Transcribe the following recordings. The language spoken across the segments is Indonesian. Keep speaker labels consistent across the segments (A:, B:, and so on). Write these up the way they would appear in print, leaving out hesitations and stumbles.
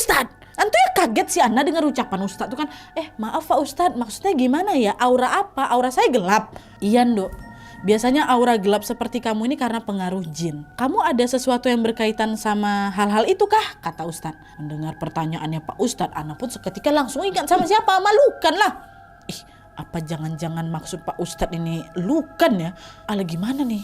A: Ustadz. Antu ya kaget si Ana dengar ucapan Ustadz tuh kan. Maaf Pak Ustadz, maksudnya gimana ya? Aura apa? Aura saya gelap. Iya Nduk, biasanya aura gelap seperti kamu ini karena pengaruh jin. Kamu ada sesuatu yang berkaitan sama hal-hal itu kah? Kata Ustadz. Mendengar pertanyaannya Pak Ustadz, Ana pun seketika langsung ingat sama siapa? Malukan lah. Apa jangan-jangan maksud Pak Ustadz ini Lukan ya? Ala gimana nih?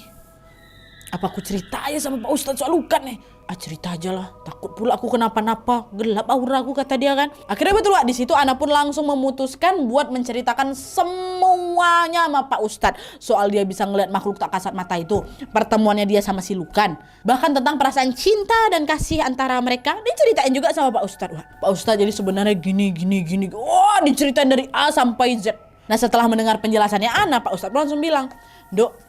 A: Apa aku cerita aja sama Pak Ustadz soal Lukan nih? Cerita aja lah, takut pula aku kenapa-napa, gelap aura aku kata dia kan. Akhirnya betul Wak, di situ Ana pun langsung memutuskan buat menceritakan semuanya sama Pak Ustadz soal dia bisa ngeliat makhluk tak kasat mata itu, pertemuannya dia sama si Lukan, bahkan tentang perasaan cinta dan kasih antara mereka diceritain juga sama Pak Ustadz. Wah, Pak Ustadz jadi sebenarnya gini. Wah, diceritain dari A sampai Z. Nah, setelah mendengar penjelasannya Ana, Pak Ustadz langsung bilang, Dok,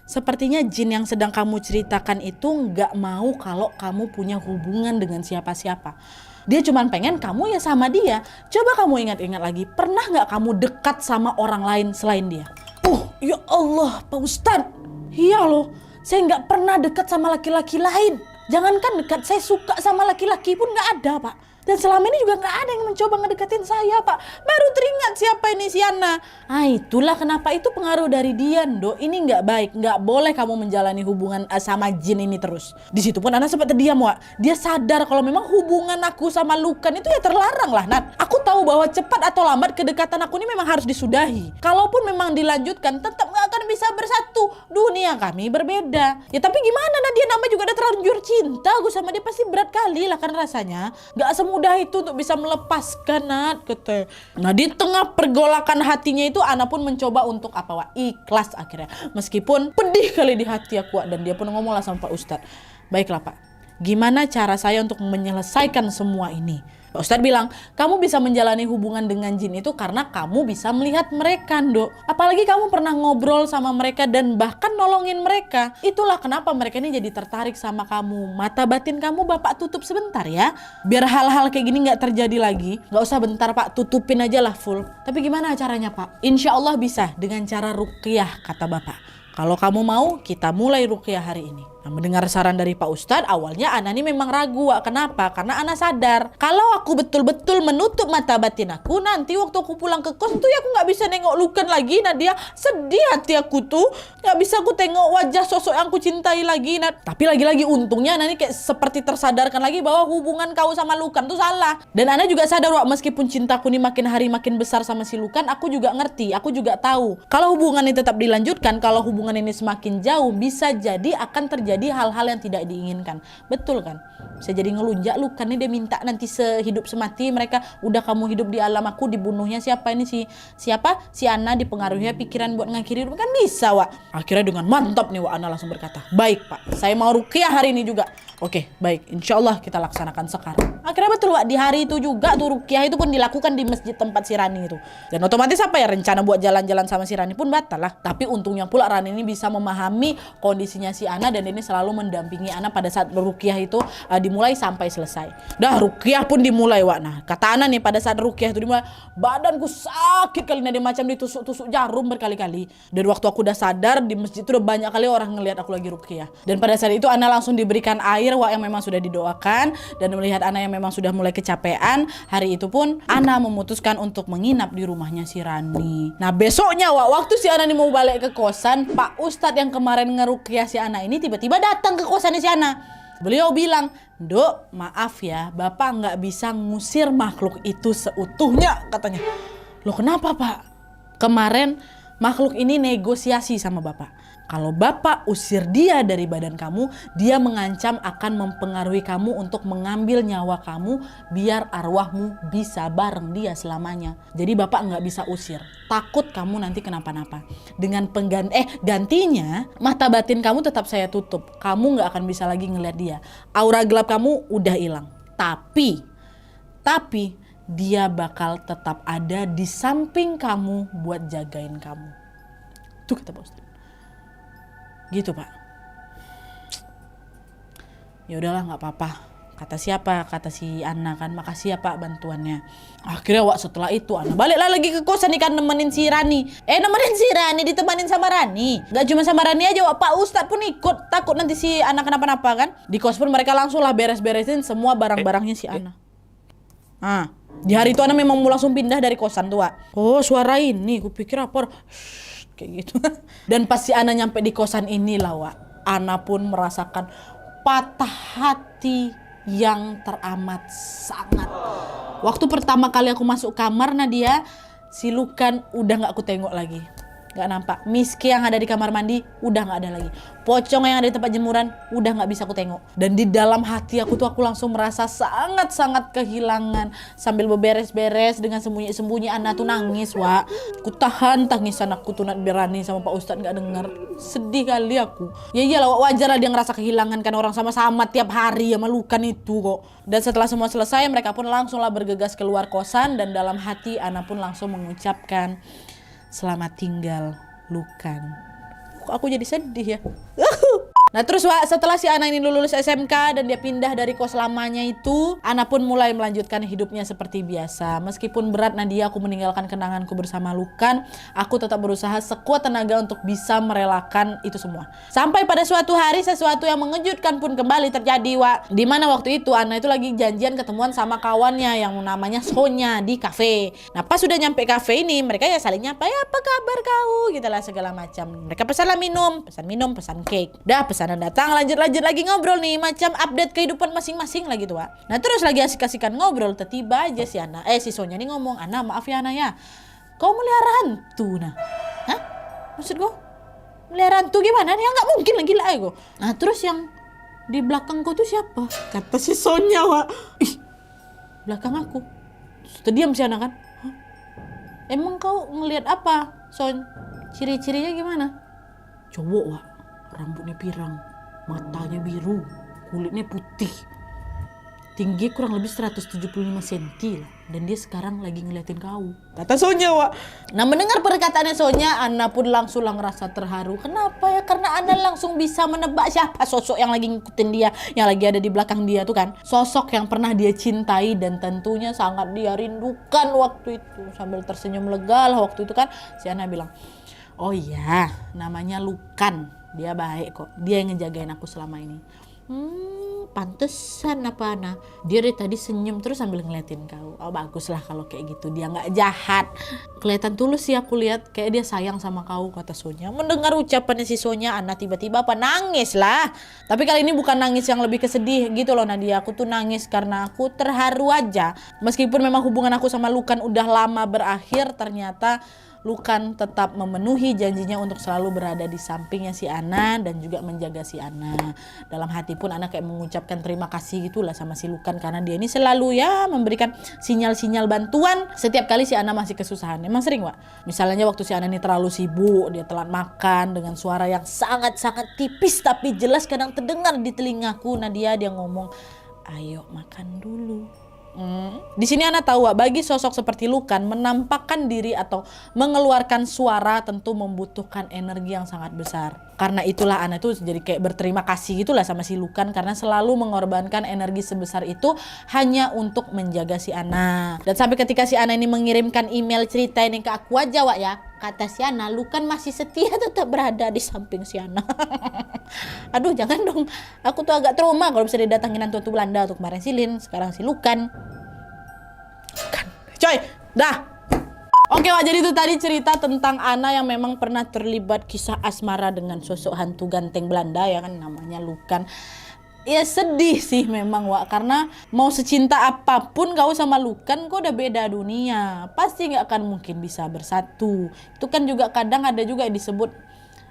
A: sepertinya jin yang sedang kamu ceritakan itu nggak mau kalau kamu punya hubungan dengan siapa-siapa. Dia cuma pengen kamu ya sama dia. Coba kamu ingat-ingat lagi, pernah nggak kamu dekat sama orang lain selain dia? Ya Allah Pak Ustadz. Iya loh, saya nggak pernah dekat sama laki-laki lain. Jangankan dekat, saya suka sama laki-laki pun nggak ada Pak. Dan selama ini juga nggak ada yang mencoba ngedeketin saya Pak. Baru teringat siapa ini si Ana. Itulah kenapa itu pengaruh dari dia Dok. Ini nggak baik. Nggak boleh kamu menjalani hubungan sama jin ini terus. Di situ pun Ana sempat terdiam Wak. Dia sadar kalau memang hubungan aku sama Lukan itu ya terlarang lah Nat. Aku tahu bahwa cepat atau lambat kedekatan aku ini memang harus disudahi. Kalaupun memang dilanjutkan tetap nggak akan bisa bersatu. Dunia kami berbeda. Ya tapi gimana Nat, dia namanya juga udah terlanjur cinta. Aku sama dia pasti berat kali lah kan rasanya. Nggak semudah itu untuk bisa melepaskan Nat kata. Nah di tengah pergolakan hatinya itu Ana pun mencoba untuk apa Wak? Ikhlas akhirnya. Meskipun pedih kali di hati aku Wak. Dan dia pun ngomong lah sama Pak Ustadz. Baiklah Pak, gimana cara saya untuk menyelesaikan semua ini? Pak Ustadz bilang, kamu bisa menjalani hubungan dengan jin itu karena kamu bisa melihat mereka Dok. Apalagi kamu pernah ngobrol sama mereka dan bahkan nolongin mereka. Itulah kenapa mereka ini jadi tertarik sama kamu. Mata batin kamu Bapak tutup sebentar ya. Biar hal-hal kayak gini gak terjadi lagi. Gak usah bentar Pak, tutupin aja lah full. Tapi gimana caranya Pak? Insya Allah bisa dengan cara ruqyah kata Bapak. Kalau kamu mau, kita mulai ruqyah hari ini. Nah, mendengar saran dari Pak Ustadz, awalnya Ana ini memang ragu. Kenapa? Karena Ana sadar kalau aku betul-betul menutup mata batin aku, nanti waktu aku pulang ke kos tuh ya aku gak bisa nengok Lukan lagi. Nadia, sedih hati aku tuh. Gak bisa aku tengok wajah sosok yang aku cintai lagi. Tapi lagi-lagi untungnya Ana ini kayak seperti tersadarkan lagi bahwa hubungan kau sama Lukan tuh salah. Dan Ana juga sadar Wak, meskipun cintaku ini makin hari makin besar sama si Lukan, aku juga ngerti, aku juga tahu kalau hubungan ini tetap dilanjutkan, kalau hubungan ini semakin jauh, bisa jadi akan terjadi hal-hal yang tidak diinginkan. Betul kan? Bisa jadi ngelunjak Lukan nih, dia minta nanti sehidup semati mereka udah kamu hidup di alam aku, dibunuhnya siapa ini si Ana, dipengaruhi pikiran buat ngakhiri kan bisa Wak. Akhirnya dengan mantap nih Wak, Ana langsung berkata, baik Pak, saya mau ruqyah hari ini juga. Oke, baik, insya Allah kita laksanakan sekarang. Akhirnya betul Wak, di hari itu juga tuh ruqyah itu pun dilakukan di masjid tempat si Rani itu. Dan otomatis apa ya, rencana buat jalan-jalan sama si Rani pun batal lah. Tapi untungnya pula Rani ini bisa memahami kondisinya si Ana dan ini selalu mendampingi Ana pada saat ruqyah itu dimulai sampai selesai. Dah ruqyah pun dimulai Wak. Nah kata Ana nih, pada saat ruqyah itu dimulai, badanku sakit kali ini, macam ditusuk-tusuk jarum berkali-kali. Dan waktu aku udah sadar, di masjid itu udah banyak kali orang ngelihat aku lagi ruqyah. Dan pada saat itu Ana langsung diberikan air Wak, yang memang sudah didoakan. Dan melihat Ana yang memang sudah mulai kecapean, hari itu pun Ana memutuskan untuk menginap di rumahnya si Rani. Nah besoknya Wak, waktu si Ana ini mau balik ke kosan, Pak Ustadz yang kemarin ngeruqyah si Ana ini tiba-tiba datang ke kosannya si Ana. Beliau bilang, Dok, maaf ya, Bapak nggak bisa ngusir makhluk itu seutuhnya katanya. Loh kenapa Pak? Kemarin makhluk ini negosiasi sama Bapak. Kalau Bapak usir dia dari badan kamu, dia mengancam akan mempengaruhi kamu untuk mengambil nyawa kamu biar arwahmu bisa bareng dia selamanya. Jadi Bapak nggak bisa usir. Takut kamu nanti kenapa-napa. Dengan gantinya mata batin kamu tetap saya tutup. Kamu nggak akan bisa lagi ngeliat dia. Aura gelap kamu udah hilang. Tapi dia bakal tetap ada di samping kamu buat jagain kamu. Tuh kata Pak Ustadz. Gitu Pak. Ya udahlah nggak apa-apa. Kata siapa? Kata si Ana kan, makasih ya Pak bantuannya. Akhirnya Wak setelah itu Ana baliklah lagi ke kosan nih kan, nemenin si Rani. Nemenin si Rani, ditemanin sama Rani. Gak cuma sama Rani aja Wak, Pak Ustadz pun ikut. Takut nanti si Ana kenapa-napa kan. Di kos pun mereka langsung lah beres-beresin semua barang-barangnya si Ana. Ah, di hari itu Ana memang mau langsung pindah dari kosan tuh, Wak. Oh, suara ini, kupikir apa? Shh, kayak gitu. Dan pas si Ana nyampe di kosan ini lah, Wak, Ana pun merasakan patah hati yang teramat sangat. Waktu pertama kali aku masuk kamar Nadia, si Lukan udah gak aku tengok lagi. Gak nampak. Miski yang ada di kamar mandi udah gak ada lagi. Pocong yang ada di tempat jemuran udah gak bisa aku tengok. Dan di dalam hati aku tuh aku langsung merasa sangat-sangat kehilangan. Sambil beberes-beres dengan sembunyi-sembunyi Ana tuh nangis, Wak. Ku tahan tangisan aku tuh nak berani sama Pak Ustadz gak denger. Sedih kali aku. Ya iyalah, Wak, wajar lah dia ngerasa kehilangan kan, orang sama-sama tiap hari sama Lukan itu kok. Dan setelah semua selesai mereka pun langsunglah bergegas keluar kosan. Dan dalam hati Ana pun langsung mengucapkan, selamat tinggal, Lukan. Kok aku jadi sedih ya? Nah terus, Wak, setelah si Ana ini lulus SMK dan dia pindah dari kos lamanya itu, Ana pun mulai melanjutkan hidupnya seperti biasa. Meskipun berat Nadia aku meninggalkan kenanganku bersama Lukan, aku tetap berusaha sekuat tenaga untuk bisa merelakan itu semua. Sampai pada suatu hari sesuatu yang mengejutkan pun kembali terjadi, Wak. Dimana waktu itu Ana itu lagi janjian ketemuan sama kawannya yang namanya Sonya di kafe. Nah pas sudah nyampe kafe ini, mereka ya saling nyapa, ya apa kabar kau? Gitulah segala macam. Mereka pesanlah minum, pesan cake. Dah pesanan datang, lanjut lagi ngobrol nih, macam update kehidupan masing-masing lagi tuh, Wak. Nah terus lagi asik-asikan ngobrol, tiba aja si Sonya nih ngomong, Ana maaf ya Ana ya, kau melihara hantu nah? Hah? Maksud kau melihara hantu gimana nih? Ya nggak mungkin lah, gila aku. Nah terus yang di belakangku tuh siapa? Kata si Sonya, Wak. Ih, belakang aku. Terus diam si Ana kan. Hah? Emang kau ngelihat apa, Son? Ciri-cirinya gimana? Cowok, Wak. Rambutnya pirang, matanya biru, kulitnya putih. Tinggi kurang lebih 175 cm lah. Dan dia sekarang lagi ngeliatin kau. Kata Sonya, Wak. Nah mendengar perkataannya Sonya, Ana pun langsung ngerasa terharu. Kenapa ya? Karena Ana langsung bisa menebak siapa sosok yang lagi ngikutin dia, yang lagi ada di belakang dia tuh kan. Sosok yang pernah dia cintai dan tentunya sangat dia rindukan waktu itu. Sambil tersenyum lega lah waktu itu kan, si Ana bilang, oh iya, namanya Lukan. Dia baik kok. Dia yang ngejagain aku selama ini. Pantesan apa Ana. Dia dari tadi senyum terus sambil ngeliatin kau. Oh bagus lah kalau kayak gitu. Dia gak jahat. Kelihatan tulus sih aku lihat. Kayak dia sayang sama kau, kata Sonya. Mendengar ucapannya si Sonya, Ana tiba-tiba apa nangis lah. Tapi kali ini bukan nangis yang lebih kesedih gitu loh Nadia. Aku tuh nangis karena aku terharu aja. Meskipun memang hubungan aku sama Lukan udah lama berakhir, ternyata Lukan tetap memenuhi janjinya untuk selalu berada di sampingnya si Ana dan juga menjaga si Ana. Dalam hati pun Ana kayak mengucapkan terima kasih gitulah sama si Lukan karena dia ini selalu ya memberikan sinyal-sinyal bantuan setiap kali si Ana masih kesusahan. Emang sering, Wak. Misalnya waktu si Ana ini terlalu sibuk, dia telat makan dengan suara yang sangat-sangat tipis tapi jelas kadang terdengar di telingaku. Nadia dia ngomong, ayo makan dulu. Di sini Ana tahu, Wak, bagi sosok seperti Lukan menampakkan diri atau mengeluarkan suara tentu membutuhkan energi yang sangat besar. Karena itulah Ana tuh jadi kayak berterima kasih gitulah sama si Lukan karena selalu mengorbankan energi sebesar itu hanya untuk menjaga si Ana. Dan sampai ketika si Ana ini mengirimkan email cerita ini ke aku aja, Wak, ya. Kata si Ana, Lukan masih setia tetap berada di samping si Ana. Aduh jangan dong, aku tuh agak trauma kalau bisa didatangin hantu Belanda tuh. Kemarin si Lin, sekarang si Lukan. Coy, dah. Oke, Wak, jadi itu tadi cerita tentang Ana yang memang pernah terlibat kisah asmara dengan sosok hantu ganteng Belanda ya kan, namanya Lukan. Ya sedih sih memang, Wak, karena mau secinta apapun kau sama Lukan, kau udah beda dunia, pasti nggak akan mungkin bisa bersatu. Itu kan juga kadang ada juga yang disebut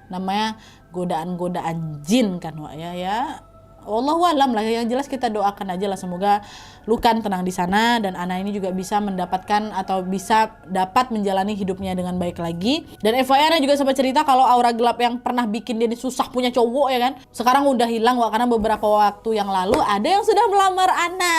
A: namanya godaan-godaan jin kan, Wak, ya. Wallahualam lah, yang jelas kita doakan aja lah semoga Lukan tenang di sana dan Ana ini juga bisa mendapatkan atau bisa dapat menjalani hidupnya dengan baik lagi. Dan FYI Ana juga sempat cerita kalau aura gelap yang pernah bikin dia susah punya cowok ya kan, sekarang udah hilang, Wak, karena beberapa waktu yang lalu ada yang sudah melamar Ana.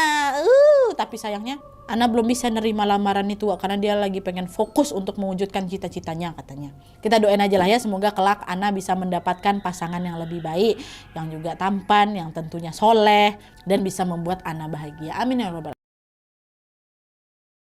A: Tapi sayangnya Ana belum bisa nerima lamaran itu, Wak, karena dia lagi pengen fokus untuk mewujudkan cita-citanya katanya. Kita doain aja lah ya, semoga kelak Ana bisa mendapatkan pasangan yang lebih baik, yang juga tampan, yang tentunya soleh, dan bisa membuat Ana bahagia. Amin ya rabbal alamin.